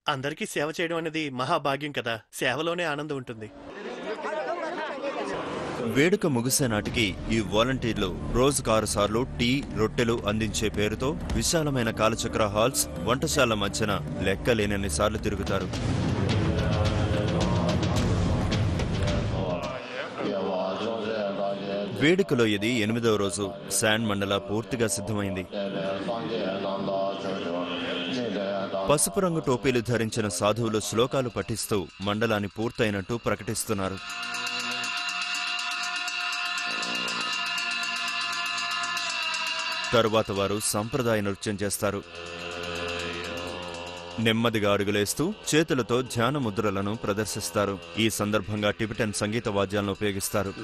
అందరికీ సేవ చేయడం అనేది మహాభాగ్యం కదా. సేవలోనే ఆనందం ఉంటుంది. వేడుక ముగిసే నాటికి ఈ వాలంటీర్లు రోజుకు 6 సార్లు టీ, రొట్టెలు అందించే పేరుతో విశాలమైన కాలచక్ర హాల్స్, వంటశాల మధ్యన లెక్కలేనన్ని సార్లు తిరుగుతారు. వేడుకలో ఇది 8వ రోజు. శాండ్ మండల పూర్తిగా సిద్ధమైంది. పసుపు రంగు టోపీలు ధరించిన సాధువులు శ్లోకాలు పఠిస్తూ మండలాన్ని పూర్తయినట్టు ప్రకటిస్తున్నారు. తరువాత వారు సంప్రదాయ నృత్యం చేస్తారు. నెమ్మదిగా అడుగులేస్తూ చేతులతో ధ్యాన ముద్రలను ప్రదర్శిస్తారు. ఈ సందర్భంగా టిబెటన్ సంగీత వాద్యాలను ఉపయోగిస్తారు.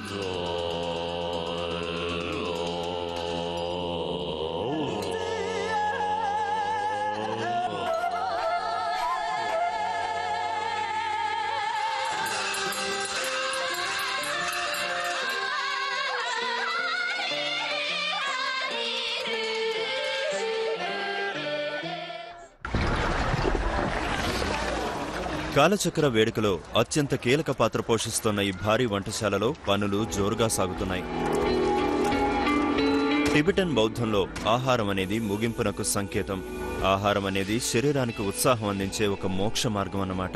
కాలచక్ర వేడుకలో అత్యంత కీలక పాత్ర పోషిస్తున్న ఈ భారీ వంటశాలలో పనులు జోరుగా సాగుతున్నాయి. టిబెటన్ బౌద్ధంలో ఆహారం అనేది ముగింపునకు సంకేతం. ఆహారం అనేది శరీరానికి ఉత్సాహం అందించే ఒక మోక్ష మార్గం అన్నమాట.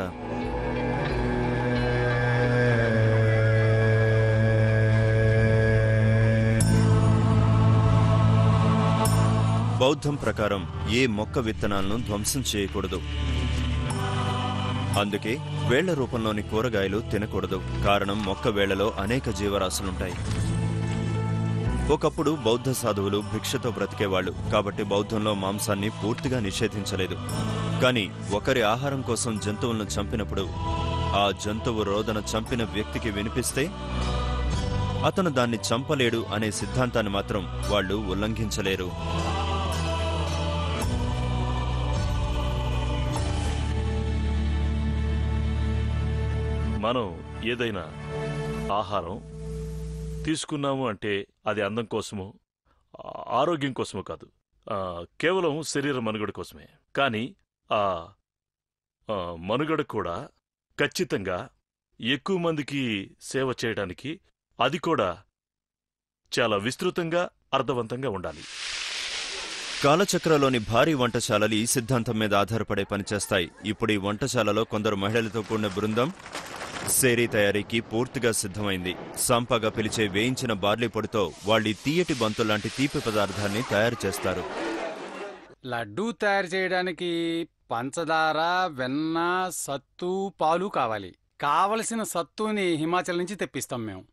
బౌద్ధం ప్రకారం ఏ మొక్క విత్తనాలను ధ్వంసం చేయకూడదు. అందుకే వేళ్ల రూపంలోని కూరగాయలు తినకూడదు. కారణం మొక్క వేళ్లలో అనేక జీవరాశులుంటాయి. ఒకప్పుడు బౌద్ధ సాధువులు భిక్షతో బ్రతికేవాళ్లు, కాబట్టి బౌద్ధంలో మాంసాన్ని పూర్తిగా నిషేధించలేదు. కానీ ఒకరి ఆహారం కోసం జంతువులను చంపినప్పుడు ఆ జంతువు రోదన చంపిన వ్యక్తికి వినిపిస్తే అతను దాన్ని చంపలేడు అనే సిద్ధాంతాన్ని మాత్రం వాళ్ళు ఉల్లంఘించలేరు. మనం ఏదైనా ఆహారం తీసుకున్నాము అంటే అది అందం కోసమో ఆరోగ్యం కోసమో కాదు, కేవలం శరీర మనుగడ కోసమే. కానీ ఆ మనుగడ కూడా ఖచ్చితంగా ఎక్కువ మందికి సేవ చేయడానికి అది కూడా చాలా విస్తృతంగా అర్థవంతంగా ఉండాలి. కాలచక్రలోని భారీ వంటశాలలు ఈ సిద్ధాంతం మీద ఆధారపడే పనిచేస్తాయి. ఇప్పుడు ఈ వంటశాలలో కొందరు మహిళలతో కూడిన బృందం సేరీ తయారీకి పూర్తిగా సిద్ధమైంది. సాంపాగా పిలిచే వేయించిన బార్లీ పొడితో వాళ్ళు తీయటి బంతులాంటి తీపి పదార్థాన్ని తయారు చేస్తారు. లడ్డూ తయారు చేయడానికి పంచదార, వెన్న, సత్తు, పాలు కావాలి. కావలసిన సత్తుని హిమాచల్ నుంచి తెప్పిస్తాం మేము.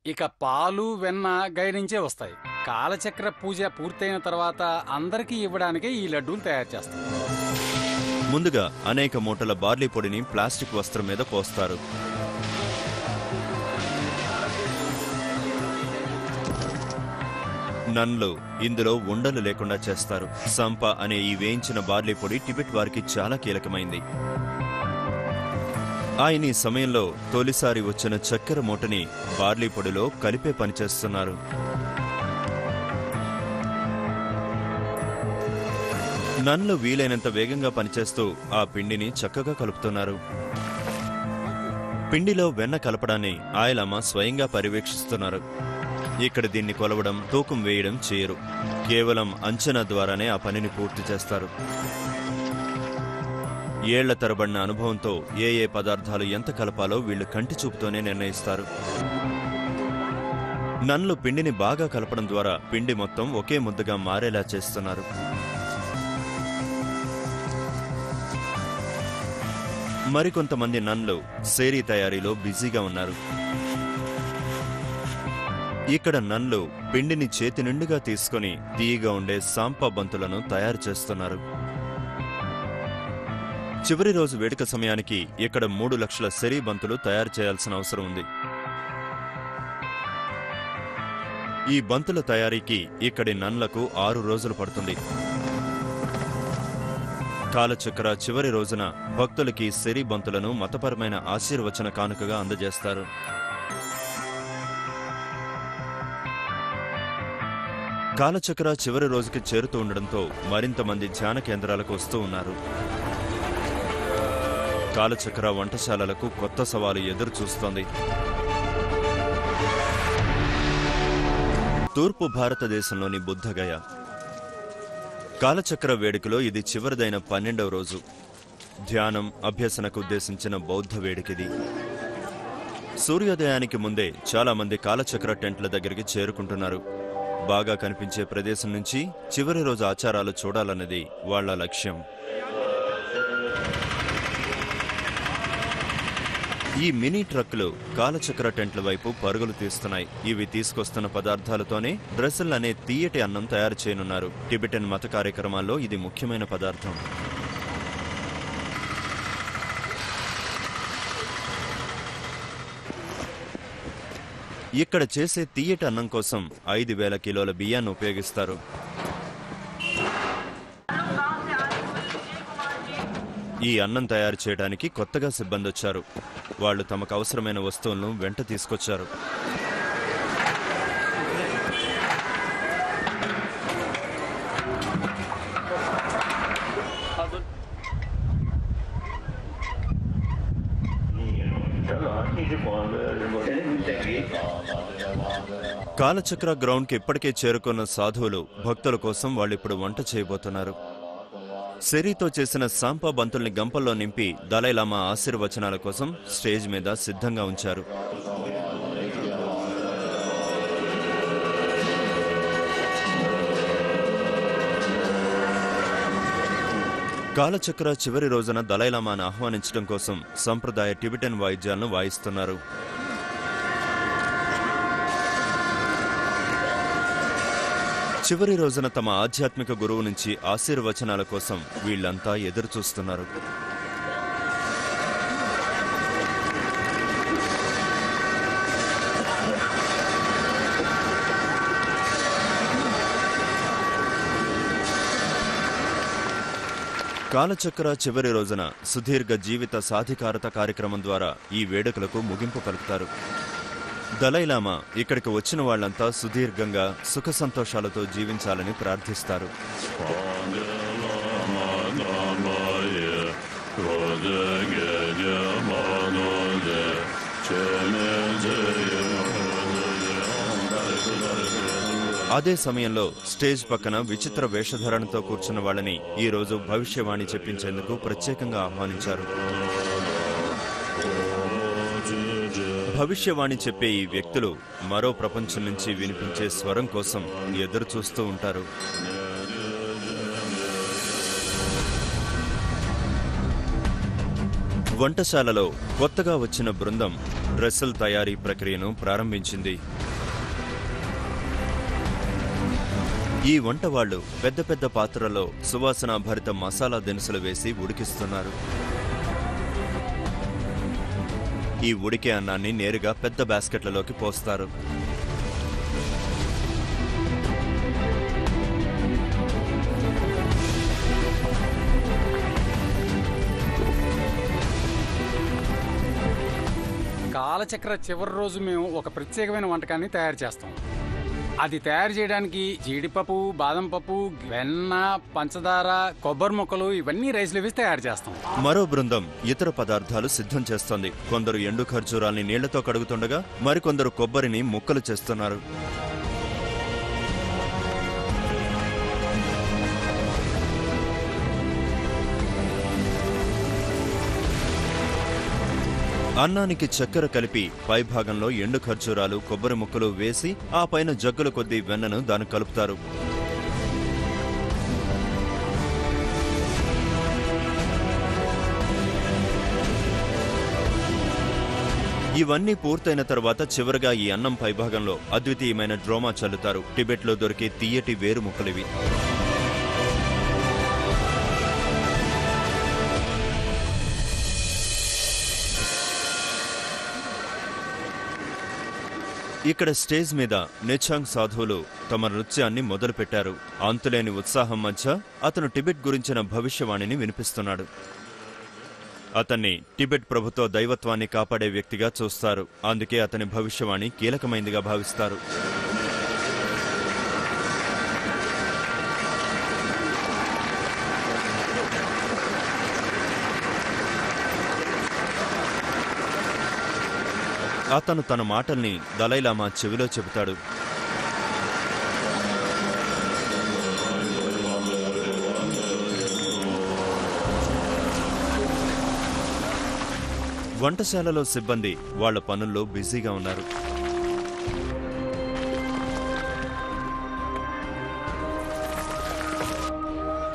ఇక పాలు, వెన్న గై నుంచే వస్తాయి. కాలచక్ర పూజ పూర్తయిన తర్వాత అందరికీ ఇవ్వడానికే ఈ లడ్డూలు తయారు చేస్తాం. ముందుగా అనేక మూటల బార్లీ పొడిని ప్లాస్టిక్ వస్త్రం మీద పోస్తారు. నన్లు ఇందులో ఉండలు లేకుండా చేస్తారు. సంపా అనే ఈ వేయించిన బార్లీ పొడి టిబెట్ వారికి చాలా కీలకమైంది. ఆయన ఈ సమయంలో తొలిసారి వచ్చిన చక్కెర మూటని బార్లీ పొడిలో కలిపే పనిచేస్తున్నారు. నన్లు వీలైనంత వేగంగా పనిచేస్తూ ఆ పిండిని చక్కగా కలుపుతున్నారు. పిండిలో వెన్న కలపడాన్ని ఆయలమ్మ స్వయంగా పర్యవేక్షిస్తున్నారు. ఇక్కడ దీన్ని కొలవడం, తూకం వేయడం చేయరు. కేవలం అంచనా ద్వారానే ఆ పనిని పూర్తి చేస్తారు. ఏళ్ల తరబడిన అనుభవంతో ఏ పదార్థాలు ఎంత కలపాలో వీళ్లు కంటి చూపుతోనే నిర్ణయిస్తారు. నన్లు పిండిని బాగా కలపడం ద్వారా పిండి మొత్తం ఒకే ముద్దగా మారేలా చేస్తున్నారు. మరికొంతమంది నన్లు సేరీ తయారీలో బిజీగా ఉన్నారు. ఇక్కడ నన్లు పిండిని చేతి నిండుగా తీసుకుని తీయగా ఉండే సాంపా బంతులను తయారు చేస్తున్నారు. చివరి రోజు వేడుక సమయానికి ఇక్కడ 3 లక్షల సెరీ బంతులు తయారు చేయాల్సిన అవసరం ఉంది. ఈ బంతుల తయారీకి ఇక్కడి నన్లకు 6 రోజులు పడుతుంది. కాలచక్ర చివరి రోజున భక్తులకి సెరీ బంతులను మతపరమైన ఆశీర్వచన కానుకగా అందజేస్తారు. కాలచక్ర చివరి రోజుకి చేరుతూ ఉండడంతో మరింత మంది ధ్యాన కేంద్రాలకు వస్తూ ఉన్నారు. కాలచక్ర వంటశాలలకు కొత్త సవాలు ఎదురు చూస్తోంది. తూర్పు భారతదేశంలోని బుద్ధగయ కాలచక్ర వేడుకలో ఇది చివరిదైన 12వ రోజు. ధ్యానం, అభ్యసనకు ఉద్దేశించిన బౌద్ధ వేడుకిది. సూర్యోదయానికి ముందే చాలా మంది కాలచక్ర టెంట్ల దగ్గరికి చేరుకుంటున్నారు. బాగా కనిపించే ప్రదేశం నుంచి చివరి రోజు ఆచారాలు చూడాలన్నది వాళ్ల లక్ష్యం. ఈ మినీ ట్రక్కులు కాలచక్ర టెంట్ల వైపు పరుగులు తీస్తున్నాయి. ఇవి తీసుకొస్తున్న పదార్థాలతోనే డ్రెస్సుల్ అనే తీయటి అన్నం తయారు చేయనున్నారు. టిబెటన్ మత కార్యక్రమాల్లో ఇది ముఖ్యమైన పదార్థం. ఇక్కడ చేసే తీయటి అన్నం కోసం 5,000 కిలోల బియ్యాన్ని ఉపయోగిస్తారు. ఈ అన్నం తయారు చేయడానికి కొత్తగా సిబ్బంది వచ్చారు. వాళ్లు తమకు అవసరమైన వస్తువులను వెంట తీసుకొచ్చారు. కాలచక్ర గ్రౌండ్కి ఇప్పటికే చేరుకున్న సాధువులు భక్తుల కోసం వాళ్ళిప్పుడు వంట చేయబోతున్నారు. సెరీతో చేసిన సాంపా బంతుల్ని గంపల్లో నింపి దలైలామా ఆశీర్వచనాల కోసం స్టేజ్ మీద సిద్ధంగా ఉంచారు. కాలచక్ర చివరి రోజున దలైలామాను ఆహ్వానించడం కోసం సంప్రదాయ టిబెటన్ వాయిద్యాలను వాయిస్తున్నారు. చివరి రోజున తమ ఆధ్యాత్మిక గురువు నుంచి ఆశీర్వచనాల కోసం వీళ్లంతా ఎదురుచూస్తున్నారు. కాలచక్ర చివరి రోజున సుదీర్ఘ జీవిత సాధికారత కార్యక్రమం ద్వారా ఈ వేడుకలకు ముగింపు పలుకుతారు. దలైలామా ఇక్కడికి వచ్చిన వాళ్లంతా సుదీర్ఘంగా సుఖ సంతోషాలతో జీవించాలని ప్రార్థిస్తారు. అదే సమయంలో స్టేజ్ పక్కన విచిత్ర వేషధారణతో కూర్చున్న వాళ్ళని ఈరోజు భవిష్యవాణి చెప్పించేందుకు ప్రత్యేకంగా ఆహ్వానించారు. భవిష్యవాణి చెప్పే ఈ వ్యక్తులు మరో ప్రపంచం నుంచి వినిపించే స్వరం కోసం ఎదురు చూస్తూ ఉంటారు. వంటశాలలో కొత్తగా వచ్చిన బృందం డ్రెస్సుల తయారీ ప్రక్రియను ప్రారంభించింది. ఈ వంట వాళ్లు పెద్ద పెద్ద పాత్రలో సువాసనాభరిత మసాలా దినుసులు వేసి ఉడికిస్తున్నారు. ఈ ఉడికే అన్నాన్ని నేరుగా పెద్ద బాస్కెట్లలోకి పోస్తారు. కాలచక్ర చివరి రోజు మేము ఒక ప్రత్యేకమైన వంటకాన్ని తయారు చేస్తాం. అది తయారు చేయడానికి జీడిపప్పు, బాదం పప్పు, వెన్న, పంచదార, కొబ్బరి ముక్కలు ఇవన్నీ రైస్లో వేసి తయారు చేస్తాం. మరో బృందం ఇతర పదార్థాలు సిద్ధం చేస్తోంది. కొందరు ఎండు ఖర్జూరాల్ని నీళ్లతో కడుగుతుండగా మరికొందరు కొబ్బరిని ముక్కలు చేస్తున్నారు. అన్నానికి చక్కెర కలిపి పైభాగంలో ఎండు ఖర్జూరాలు, కొబ్బరి ముక్కలు వేసి ఆ పైన జగ్గుల కొద్దీ వెన్నను దాన్ని కలుపుతారు. ఇవన్నీ పూర్తయిన తర్వాత చివరగా ఈ అన్నం పైభాగంలో అద్వితీయమైన డ్రోమా చల్లుతారు. టిబెట్లో దొరికే తీయటి వేరు ముక్కలివి. ఇక్కడ స్టేజ్ మీద నెచాంగ్ సాధువులు తమ నృత్యాన్ని మొదలుపెట్టారు. అంతులేని ఉత్సాహం మధ్య అతను టిబెట్ గురించిన భవిష్యవాణిని వినిపిస్తున్నాడు. అతన్ని టిబెట్ ప్రభుత్వ దైవత్వాన్ని కాపాడే వ్యక్తిగా చూస్తారు. అందుకే అతని భవిష్యవాణి కీలకమైందిగా భావిస్తారు. అతను తన మాటల్ని దలైలామా చెవిలో చెబుతాడు. వంటశాలలో సిబ్బంది వాళ్ల పనుల్లో బిజీగా ఉన్నారు.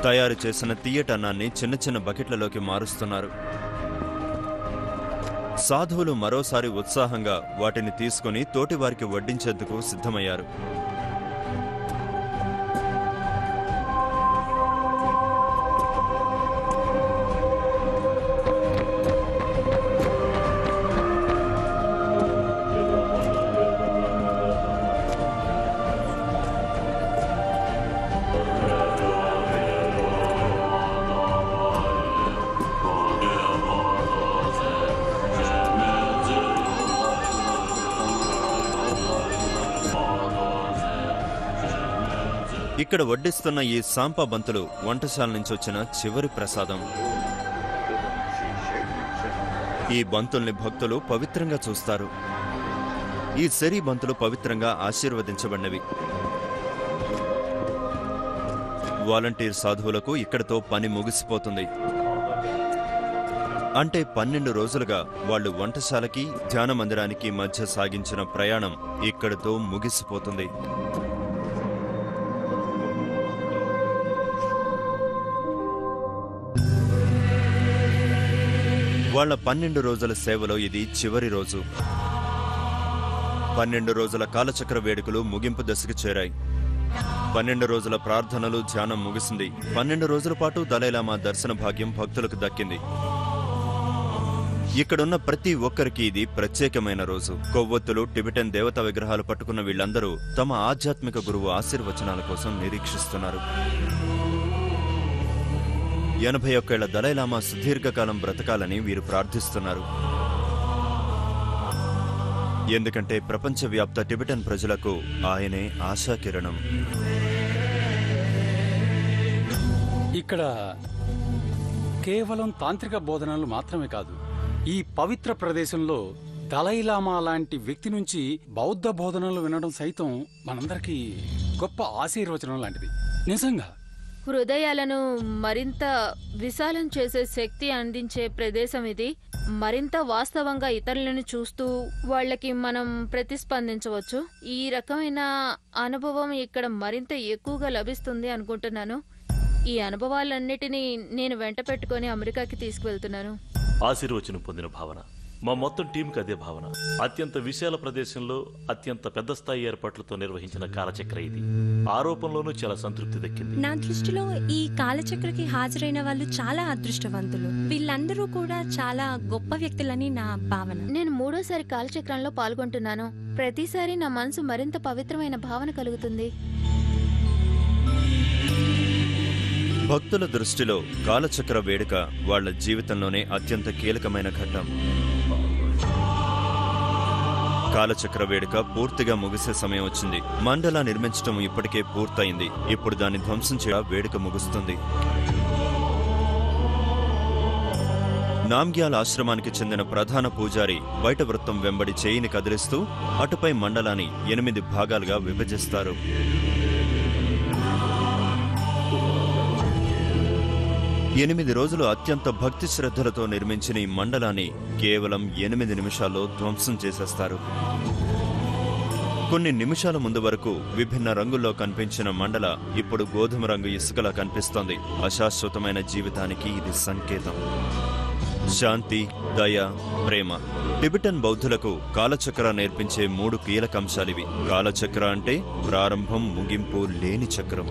తయారు చేసిన తీయటన్నాన్ని చిన్న చిన్న బకెట్లలోకి మారుస్తున్నారు. సాధువులు మరోసారి ఉత్సాహంగా వాటిని తీసుకుని తోటివారికి వడ్డించేందుకు సిద్ధమయ్యారు. ఇక్కడ వడ్డిస్తున్న ఈ సాంపా బంతులు వంటశాల నుంచి వచ్చిన చివరి ప్రసాదం. ఈ బంతుల్ని భక్తులు పవిత్రంగా చూస్తారు. ఈ సెరీ బంతులు పవిత్రంగా ఆశీర్వదించబడినవి. వాలంటీర్ సాధువులకు ఇక్కడితో పని ముగిసిపోతుంది. అంటే 12 రోజులుగా వాళ్ళు వంటశాలకి, ధ్యాన మందిరానికి మధ్య సాగించిన ప్రయాణం ఇక్కడితో ముగిసిపోతుంది. వాళ్ళ 12 రోజుల సేవలో ఇది చివరి రోజు. 12 రోజుల కాలచక్ర వేడుకలు ముగింపు దశకు చేరాయి. 12 రోజుల ప్రార్థనలు, ధ్యానం ముగిసింది. 12 రోజుల పాటు దలైలామా దర్శన భాగ్యం భక్తులకు దక్కింది. ఇక్కడున్న ప్రతి ఒక్కరికి ఇది ప్రత్యేకమైన రోజు. కొవ్వొత్తులు, టిబెటన్ దేవతా విగ్రహాలు పట్టుకున్న వీళ్ళందరూ తమ ఆధ్యాత్మిక గురువు ఆశీర్వచనాల కోసం నిరీక్షిస్తున్నారు. 81 ఏళ్ల దలైలామా సుదీర్ఘకాలం బ్రతకాలని వీరు ప్రార్థిస్తున్నారు. ఎందుకంటే ప్రపంచవ్యాప్త టిబెటన్ ప్రజలకు ఆయనే ఆశాకిరణం. ఇక్కడ కేవలం తాంత్రిక బోధనలు మాత్రమే కాదు, ఈ పవిత్ర ప్రదేశంలో దలైలామా లాంటి వ్యక్తి నుంచి బౌద్ధ బోధనలు వినడం సైతం మనందరికీ గొప్ప ఆశీర్వచనం లాంటిది. నిజంగా హృదయాలను మరింత విశాలం చేసే శక్తి అందించే ప్రదేశం ఇది. మరింత వాస్తవంగా ఇతరులను చూస్తూ వాళ్ళకి మనం ప్రతిస్పందించవచ్చు. ఈ రకమైన అనుభవం ఇక్కడ మరింత ఎక్కువగా లభిస్తుంది అనుకుంటున్నాను. ఈ అనుభవాలన్నిటినీ నేను వెంట పెట్టుకుని అమెరికాకి తీసుకువెళ్తున్నాను. ఆశీర్వచనం పొందిన భావన మా మొత్తం టీంకి అదే భావన. అత్యంత విశాల ప్రదేశంలో అత్యంత పెద్ద స్థాయి ఏర్పాట్లతో నిర్వహించిన కాలచక్ర ఇది. ఆరోపణలోనూ చాలా సంతృప్తి దక్కింది. నా దృష్టిలో ఈ కాలచక్రకి హాజరైన వాళ్ళు చాలా అదృష్టవంతులు. వీళ్ళందరూ కూడా చాలా గొప్ప వ్యక్తులని నా భావన. నేను 3వ కాలచక్రంలో పాల్గొంటున్నాను. ప్రతిసారి నా మనసు మరింత పవిత్రమైన భావన కలుగుతుంది. భక్తుల దృష్టిలో కాలచక్ర వేడుక వాళ్ల జీవితంలోనే అత్యంత కీలకమైన ఘట్టం. కాలచక్ర వేడుక పూర్తిగా ముగిసే సమయం వచ్చింది. మండలా నిర్మించడం ఇప్పటికే పూర్తయింది. ఇప్పుడు దాన్ని ధ్వంసం చేయడం వేడుక ముగుస్తుంది. నామ్గ్యాల్ ఆశ్రమానికి చెందిన ప్రధాన పూజారి బయట వృత్తం వెంబడి చేయిని కదిలిస్తూ అటుపై మండలాన్ని 8 భాగాలుగా విభజిస్తారు. 8 రోజులు అత్యంత భక్తి శ్రద్ధలతో నిర్మించిన ఈ మండలాన్ని కేవలం 8 నిమిషాల్లో ధ్వంసం చేసేస్తారు. కొన్ని నిమిషాల ముందు వరకు విభిన్న రంగుల్లో కనిపించిన మండల ఇప్పుడు గోధుమ రంగు ఇసుకలా కనిపిస్తోంది. అశాశ్వతమైన జీవితానికి ఇది సంకేతం. శాంతి, దయ, ప్రేమ. టిబెటన్ బౌద్ధులకు కాలచక్ర నేర్పించే 3 కీలకాంశాలివి. కాలచక్ర అంటే ప్రారంభం, ముగింపు లేని చక్రం.